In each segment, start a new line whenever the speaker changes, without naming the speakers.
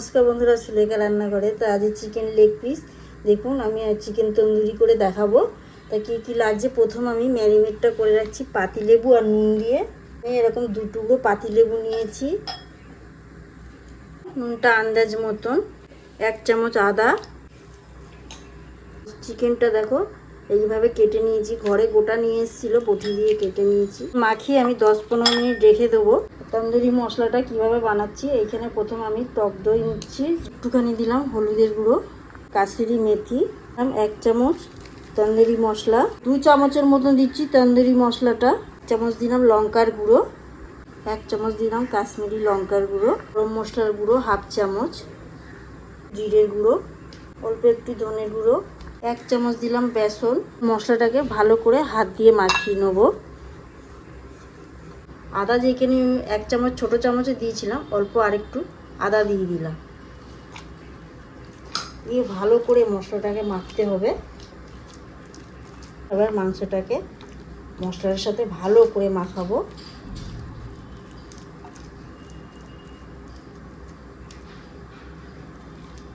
নমস্কার বন্ধুরা, সুলেখা রান্নাঘরে। তো আজ চিকেন লেগ পিস দেখুন, আমি চিকেন তন্দুরি করে দেখাবো। তা কী কী লাগছে, প্রথম আমি ম্যারিনেটটা করে রাখছি পাতিলেবু আর নুন দিয়ে। আমি এরকম 2 টুকরো পাতিলেবু নিয়েছি, নুনটা আন্দাজ মতন, 1 চামচ আদা। চিকেনটা দেখো এইভাবে কেটে নিয়েছি, ঘরে গোটা নিয়ে এসেছিলো, বটি দিয়ে কেটে নিয়েছি। মাখিয়ে আমি 10-15 মিনিট রেখে দেবো। তন্দুরি মশলাটা কিভাবে বানাচ্ছি, এইখানে প্রথম আমি টক দই নিচ্ছি, একটুখানি দিলাম হলুদের গুঁড়ো, কাসুরি মেথি, 1 চামচ তন্দুরি মশলা, 2 চামচের মতন দিচ্ছি তন্দুরি মশলাটা, 1 চামচ দিলাম লঙ্কার গুঁড়ো, 1 চামচ দিলাম কাশ্মীরি লঙ্কার গুঁড়ো, গরম মশলার গুঁড়ো 1/2 চামচ, জিরের গুঁড়ো, অল্প একটু ধনের গুঁড়ো, 1 চামচ দিলাম বেসন। মশলাটাকে ভালো করে হাত দিয়ে মাখিয়ে নেবো। আদা যেখানে 1 চামচ ছোটো চামচে দিয়েছিলাম, অল্প আরেকটু আদা দিয়ে দিলাম, দিয়ে ভালো করে মশলাটাকে মাখতে হবে। এবার মাংসটাকে মশলার সাথে ভালো করে মাখাবো।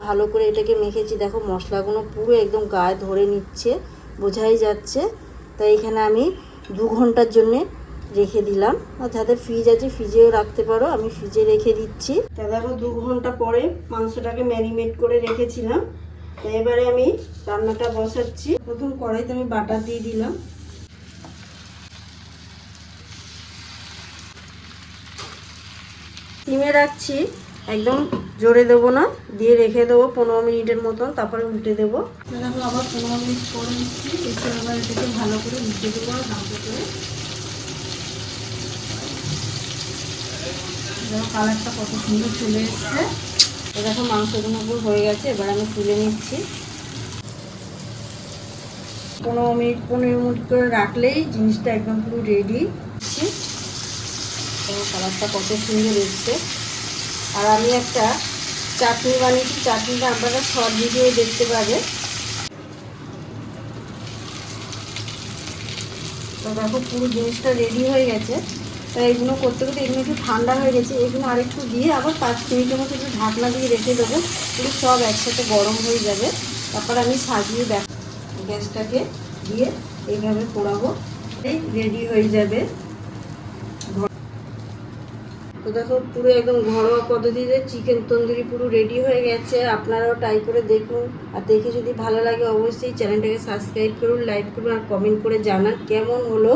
ভালো করে এটাকে মেখেছি, দেখো মশলাগুলো পুরো একদম গায়ে ধরে নিচ্ছে, বোঝাই যাচ্ছে। তাই এখানে আমি 2 ঘন্টার জন্যে রেখে দিলাম। আর যাদের ফ্রিজ আছে ফ্রিজেও রাখতে পারো, আমি ফ্রিজে রেখে দিচ্ছি। তা দেখো 2 ঘন্টা পরে মাংসটাকে ম্যারিনেট করে রেখেছিলাম। তো এবারে আমি রান্নাটা বসাচ্ছি। প্রথম কড়াইতে আমি বাটার দিয়ে দিলাম, সিমে রাখছি, একদম জোরে দেবো না, দিয়ে রেখে দেবো 15 মিনিটের মতন, তারপরে উল্টে দেবো। দেখো আবার 15 মিনিট পরে দিচ্ছি, এসে আবার এটাকে ভালো করে উল্টে দেবো ভালো করে। দেখো কালারটা কত সুন্দর চলে এসছে। দেখো মাংসগুলো পুরো হয়ে গেছে, এবার আমি তুলে নিচ্ছি। 15 মিনিট করে রাখলেই জিনিসটা একদম পুরো রেডি। দেখো কালারটা কত সুন্দর এসছে। আর আমি একটা চাটনি বানিয়েছি, চাটনিটা আপনারা শর্ট ভিডিও দেখতে পাবে। তো দেখো পুরো জিনিসটা রেডি হয়ে গেছে। তাই এগুলো করতে করতে এগুলো একটু ঠান্ডা হয়ে গেছে, এগুলো আরেকটু দিয়ে আবার 5 মিনিটের মতো একটু ঢাকনা দিয়ে রেখে দেবো, পুরো সব একসাথে গরম হয়ে যাবে। তারপর আমি সাজিয়ে গ্যাসটাকে দিয়ে এইভাবে পোড়াবো, এই রেডি হয়ে যাবে। তো দেখো পুরো একদম ঘরোয়া পদ্ধতিতে চিকেন তন্দুরি পুরো রেডি হয়ে গেছে। আপনারাও ট্রাই করে দেখুন, আর দেখে যদি ভালো লাগে অবশ্যই চ্যানেলটাকে সাবস্ক্রাইব করুন, লাইক করুন আর কমেন্ট করে জানান কেমন হলো।